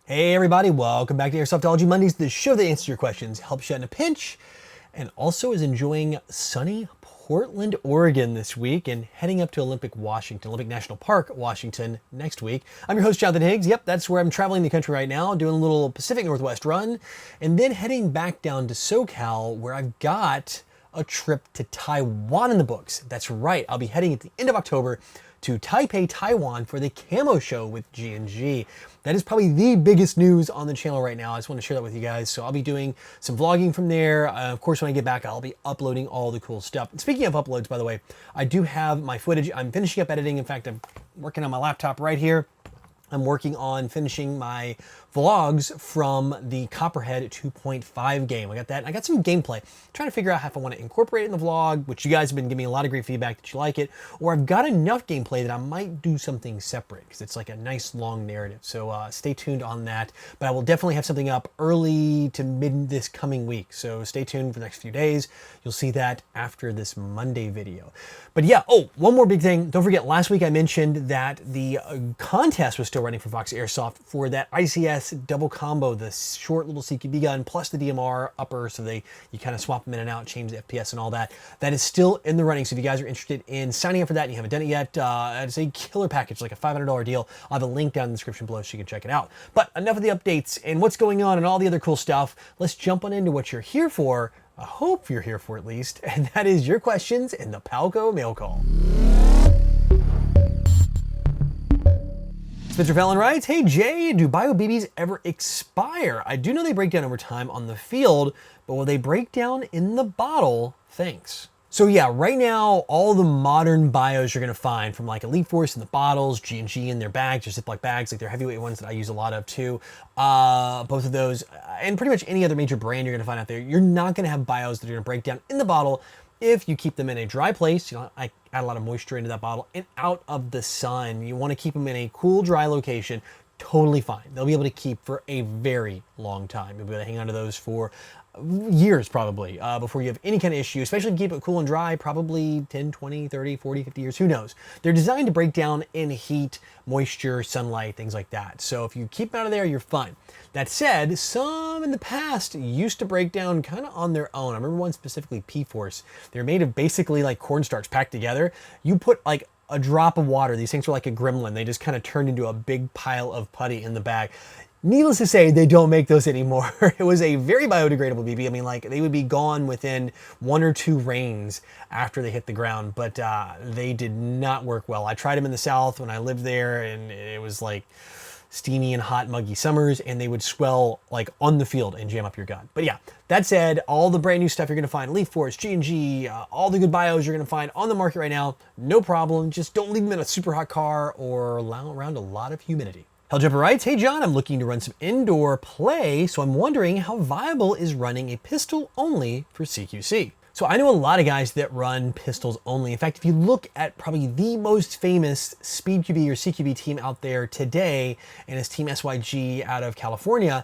Hey everybody, welcome back to Airsoftology Mondays, the show that answers your questions, helps you out in a pinch, and also is enjoying sunny Portland, Oregon this week and heading up to Olympic National Park, Washington next week. I'm your host, Jonathan Higgs. Yep, that's where I'm traveling the country right now, doing a little Pacific Northwest run, and then heading back down to SoCal where I've got a trip to Taiwan in the books. That's right, I'll be heading at the end of October to Taipei, Taiwan for the Camo Show with G&G. That is probably the biggest news on the channel right now. I just want to share that with you guys. So I'll be doing some vlogging from there. Of course, when I get back, I'll be uploading all the cool stuff. And speaking of uploads, by the way, I do have my footage. I'm finishing up editing. In fact, I'm working on my laptop right here. I'm working on finishing my vlogs from the Copperhead 2.5 game. I got that. I got some gameplay. Trying to figure out if I want to incorporate it in the vlog, which you guys have been giving me a lot of great feedback that you like it, or I've got enough gameplay that I might do something separate because it's like a nice long narrative. So stay tuned on that. But I will definitely have something up early to mid this coming week. So stay tuned for the next few days. You'll see that after this Monday video. But yeah, oh, one more big thing. Don't forget, last week I mentioned that the contest was still running for Fox Airsoft for that ICS double combo, the short little CQB gun plus the DMR upper, so you kind of swap them in and out, change the FPS and all that. That is still in the running, so if you guys are interested in signing up for that and you haven't done it yet, it's a killer package, like a $500 deal. I'll have a link down in the description below so you can check it out. But enough of the updates and what's going on and all the other cool stuff. Let's jump on into what you're here for. I hope you're here for at least, and that is your questions in the Palco mail call. Spencer Fallon writes, hey Jay, do Bio BBs ever expire? I do know they break down over time on the field, but will they break down in the bottle? Thanks. So yeah, right now, all the modern bios you're gonna find from like Elite Force in the bottles, G&G in their bags, or Ziploc bags, like their heavyweight ones that I use a lot of too. Both of those, and pretty much any other major brand you're gonna find out there, you're not gonna have bios that are gonna break down in the bottle if you keep them in a dry place. You know, I add a lot of moisture into that bottle and out of the sun. You wanna keep them in a cool, dry location. Totally fine. They'll be able to keep for a very long time. You'll be able to hang on to those for years probably before you have any kind of issue, especially if you keep it cool and dry, probably 10, 20, 30, 40, 50 years, who knows. They're designed to break down in heat, moisture, sunlight, things like that. So if you keep them out of there, you're fine. That said, some in the past used to break down kind of on their own. I remember one specifically, P-Force. They're made of basically like cornstarch packed together. You put like a drop of water, these things were like a gremlin. They just kind of turned into a big pile of putty in the bag. Needless to say, they don't make those anymore. It was a very biodegradable BB. I mean, like, they would be gone within 1 or 2 rains after they hit the ground, but they did not work well. I tried them in the South when I lived there, and it was like steamy and hot, muggy summers, and they would swell like on the field and jam up your gun. But yeah, that said, all the brand new stuff you're gonna find, Elite Force, G&G, all the good bios you're gonna find on the market right now, no problem. Just don't leave them in a super hot car or around a lot of humidity. Helljumper writes, hey John, I'm looking to run some indoor play, so I'm wondering how viable is running a pistol only for CQC. So I know a lot of guys that run pistols only. In fact, if you look at probably the most famous Speed QB or CQB team out there today, and it's Team SYG out of California,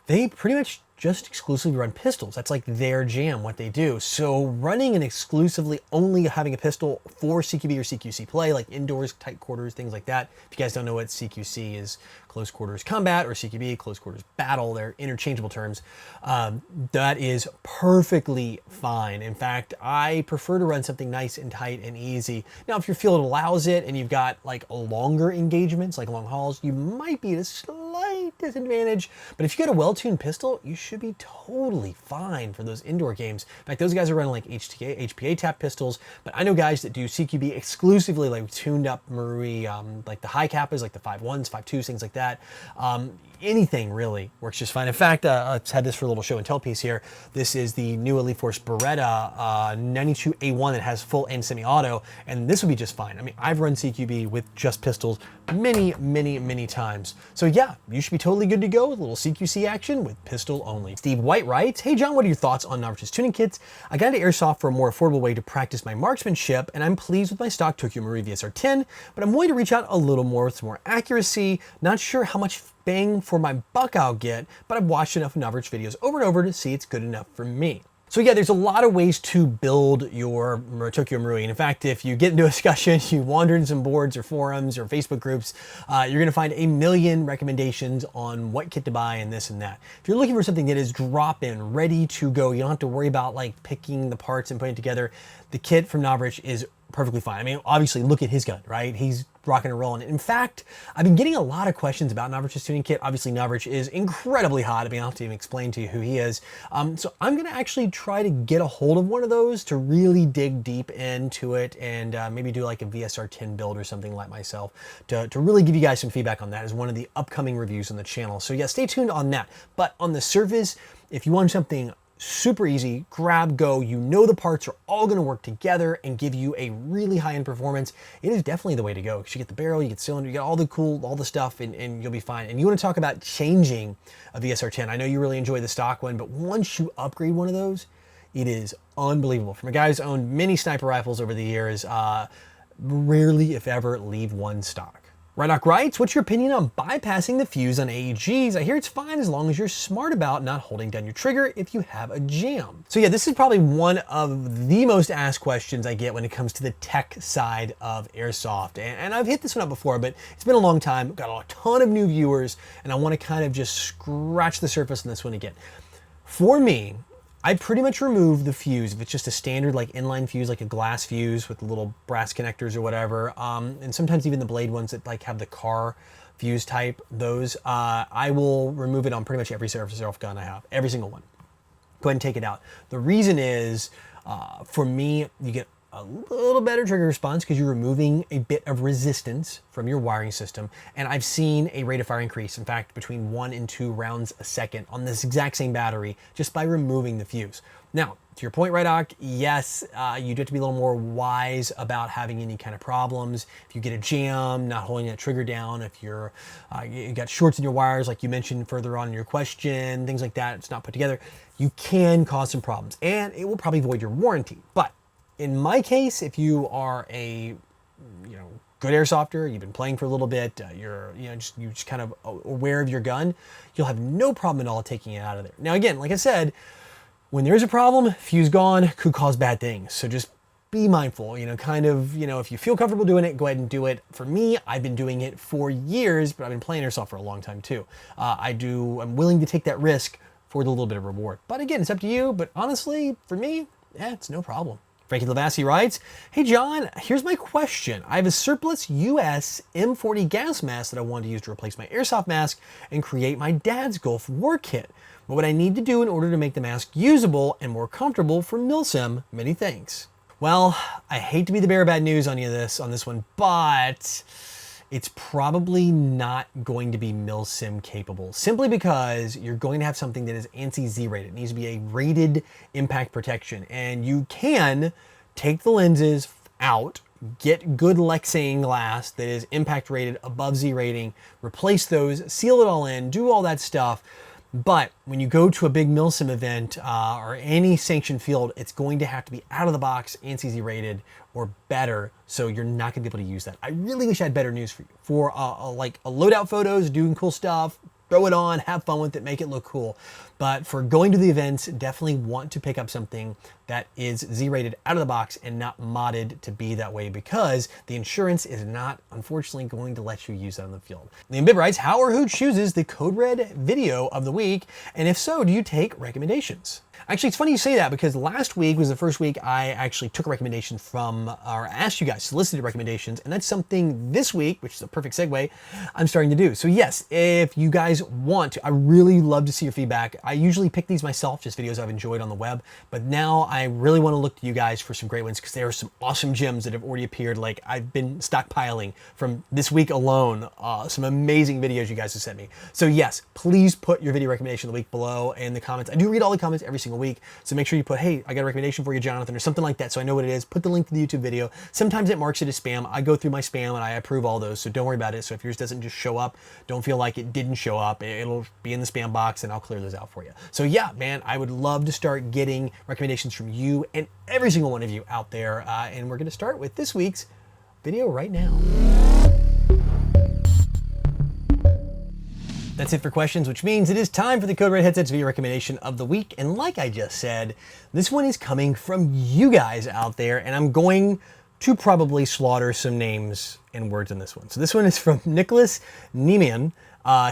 they pretty much just exclusively run pistols. That's like their jam, what they do. So running and exclusively only having a pistol for CQB or CQC play, like indoors, tight quarters, things like that. If you guys don't know what CQC is, close quarters combat, or CQB, close quarters battle, they're interchangeable terms. That is perfectly fine. In fact, I prefer to run something nice and tight and easy. Now, if your field allows it and you've got like longer engagements, like long hauls, you might be at a slight disadvantage. But if you got a well-tuned pistol, you should be totally fine for those indoor games. In fact, those guys are running like HPA tap pistols, but I know guys that do CQB exclusively, like tuned up Marui, like the high kappas, like the 5.1s, 5.2s, things like that. Anything really works just fine. In fact, let's have this for a little show and tell piece here. This is the new Elite Force Beretta 92A1 that has full and semi-auto, and this would be just fine. I mean, I've run CQB with just pistols many times. So yeah, you should be totally good to go with a little CQC action with pistol only. Steve White writes, hey John, what are your thoughts on novice tuning kits? I got into Airsoft for a more affordable way to practice my marksmanship, and I'm pleased with my stock Tokyo Marui VSR-10, but I'm willing to reach out a little more with some more accuracy. Not sure how much bang for my buck I'll get, but I've watched enough Novrich videos over and over to see it's good enough for me. So yeah, there's a lot of ways to build your Tokyo Marui. And in fact, if you get into a discussion, you wander in some boards or forums or Facebook groups, you're gonna find a million recommendations on what kit to buy and this and that. If you're looking for something that is drop-in, ready to go, you don't have to worry about like picking the parts and putting it together, the kit from Navrich is perfectly fine. I mean, obviously look at his gun, right? He's rocking and rolling. In fact, I've been getting a lot of questions about Navrich's tuning kit. Obviously, Navrich is incredibly hot. I mean, I'll have to even explain to you who he is. So I'm gonna actually try to get a hold of one of those to really dig deep into it and maybe do like a VSR10 build or something like myself to really give you guys some feedback on that as one of the upcoming reviews on the channel. So yeah, stay tuned on that. But on the surface, if you want something super easy, grab, go, you know the parts are all gonna work together and give you a really high-end performance, it is definitely the way to go. Because you get the barrel, you get cylinder, you get all the stuff, and you'll be fine. And you wanna talk about changing a VSR10. I know you really enjoy the stock one, but once you upgrade one of those, it is unbelievable. From a guy who's owned many sniper rifles over the years, rarely, if ever, leave one stock. Rydock writes, what's your opinion on bypassing the fuse on AEGs? I hear it's fine as long as you're smart about not holding down your trigger if you have a jam. So yeah, this is probably one of the most asked questions I get when it comes to the tech side of Airsoft. And I've hit this one up before, but it's been a long time, got a ton of new viewers, and I want to kind of just scratch the surface on this one again. For me, I pretty much remove the fuse if it's just a standard like inline fuse, like a glass fuse with little brass connectors or whatever. And sometimes even the blade ones that like have the car fuse type, those, I will remove it on pretty much every Airsoft gun I have, every single one. Go ahead and take it out. The reason is, for me, you get a little better trigger response because you're removing a bit of resistance from your wiring system. And I've seen a rate of fire increase, in fact, between 1 and 2 rounds a second on this exact same battery just by removing the fuse. Now, to your point, Rydock, yes, you do have to be a little more wise about having any kind of problems. If you get a jam, not holding that trigger down, if you're, you got shorts in your wires, like you mentioned further on in your question, things like that, it's not put together, you can cause some problems and it will probably void your warranty. But in my case, if you are a good airsofter, you've been playing for a little bit, you're just kind of aware of your gun, you'll have no problem at all taking it out of there. Now again, like I said, when there's a problem, fuse gone could cause bad things. So just be mindful, if you feel comfortable doing it, go ahead and do it. For me, I've been doing it for years, but I've been playing airsoft for a long time too. I'm willing to take that risk for the little bit of reward. But again, it's up to you. But honestly, for me, it's no problem. Frankie Lavassi writes, hey John, here's my question. I have a surplus US M40 gas mask that I want to use to replace my airsoft mask and create my dad's Gulf War kit. What would I need to do in order to make the mask usable and more comfortable for milsim? Many thanks. Well, I hate to be the bearer of bad news on this one, but it's probably not going to be milsim capable, simply because you're going to have something that is ANSI Z rated. It needs to be a rated impact protection, and you can take the lenses out, get good Lexane glass that is impact rated above Z rating, replace those, seal it all in, do all that stuff. But when you go to a big milsim event or any sanctioned field, it's going to have to be out of the box, ANSI Z rated or better, so you're not gonna be able to use that. I really wish I had better news for you. For like a loadout photos, doing cool stuff, throw it on, have fun with it, make it look cool. But for going to the events, definitely want to pick up something that is Z-rated out of the box and not modded to be that way, because the insurance is not, unfortunately, going to let you use that on the field. Liam Bibb writes, how or who chooses the Code Red video of the week? And if so, do you take recommendations? Actually, it's funny you say that, because last week was the first week I actually took a recommendation from, or asked you guys, solicited recommendations, and that's something this week, which is a perfect segue, I'm starting to do. So yes, if you guys want to, I really love to see your feedback. I usually pick these myself, just videos I've enjoyed on the web, but now I really want to look to you guys for some great ones, because there are some awesome gems that have already appeared. Like, I've been stockpiling from this week alone, some amazing videos you guys have sent me. So yes, please put your video recommendation of the week below in the comments. I do read all the comments every single week, so make sure you put, hey, I got a recommendation for you, Jonathan, or something like that, so I know what it is. Put the link to the YouTube video. Sometimes it marks it as spam. I go through my spam and I approve all those, so don't worry about it. So if yours doesn't just show up, don't feel like it didn't show up. It'll be in the spam box and I'll clear those out for you. So yeah, man, I would love to start getting recommendations from you and every single one of you out there, and we're going to start with this week's video right now. That's it for questions, which means it is time for the Code Red Headsets video recommendation of the week. And like I just said, this one is coming from you guys out there, and I'm going to probably slaughter some names and words in this one. So this one is from Nicholas Niemann.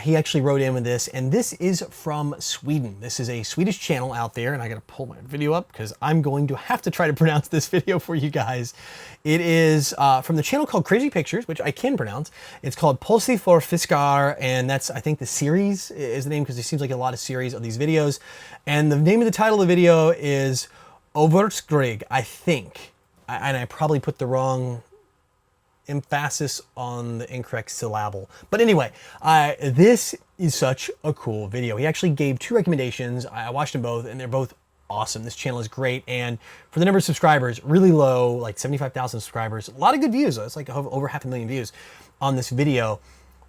He actually wrote in with this, and this is from Sweden. This is a Swedish channel out there, and I gotta pull my video up because I'm going to have to try to pronounce this video for you guys. It is from the channel called Crazy Pictures, which I can pronounce. It's called Pulsi for Fiskar, and that's, I think, the series is the name, because there seems like a lot of series of these videos. And the name of the title of the video is Overskrig, I think. And I probably put the wrong emphasis on the incorrect syllable. But anyway, this is such a cool video. He actually gave 2 recommendations. I watched them both, and they're both awesome. This channel is great, and for the number of subscribers, really low, like 75,000 subscribers. A lot of good views. It's like over 500,000 views on this video.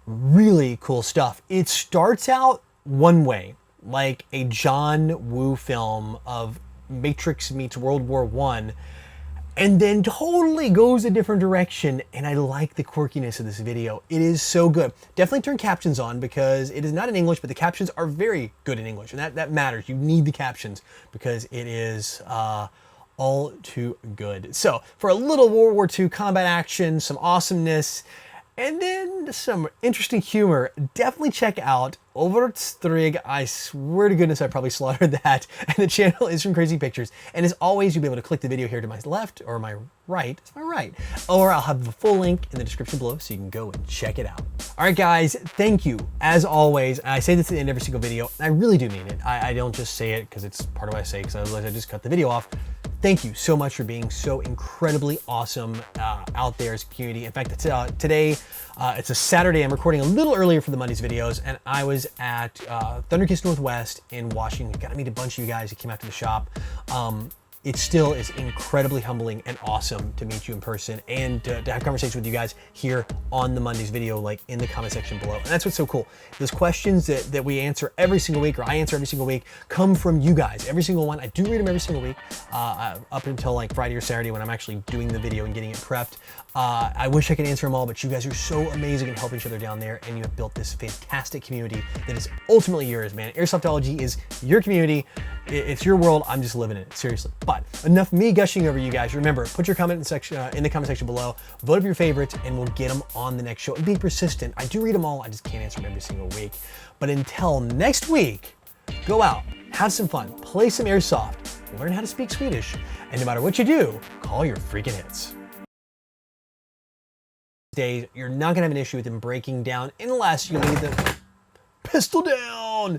Really cool stuff. It starts out one way, like a John Woo film of Matrix meets World War I, and then totally goes a different direction, and I like the quirkiness of this video. It is so good. Definitely turn captions on, because it is not in English, but the captions are very good in English, and that matters. You need the captions because it is all too good. So for a little World War II combat action, some awesomeness, and then some interesting humor, definitely check out Overstrig. I swear to goodness I probably slaughtered that. And the channel is from Crazy Pictures. And as always, you'll be able to click the video here to my left or my right. It's my right. Or I'll have the full link in the description below so you can go and check it out. All right, guys, thank you. As always, I say this at the end of every single video. I really do mean it. I don't just say it because it's part of what I say, because otherwise I just cut the video off. Thank you so much for being so incredibly awesome out there as a community. In fact, it's, today, it's a Saturday. I'm recording a little earlier for the Monday's videos, and I was at Thunder Kiss Northwest in Washington. Got to meet a bunch of you guys who came out to the shop. It still is incredibly humbling and awesome to meet you in person, and to have conversations with you guys here on the Monday's video, like in the comment section below. And that's what's so cool. Those questions that we answer every single week, or I answer every single week, come from you guys. Every single one. I do read them every single week, up until like Friday or Saturday when I'm actually doing the video and getting it prepped. I wish I could answer them all, but you guys are so amazing and helping each other down there, and you have built this fantastic community that is ultimately yours, man. Airsoftology is your community. It's your world. I'm just living in it, seriously. But enough me gushing over you guys. Remember, put your comment in the comment section below. Vote for your favorites, and we'll get them on the next show. And be persistent. I do read them all. I just can't answer them every single week. But until next week, go out, have some fun, play some Airsoft, learn how to speak Swedish, and no matter what you do, call your freaking hits. Days, you're not gonna have an issue with them breaking down unless you leave the pistol down.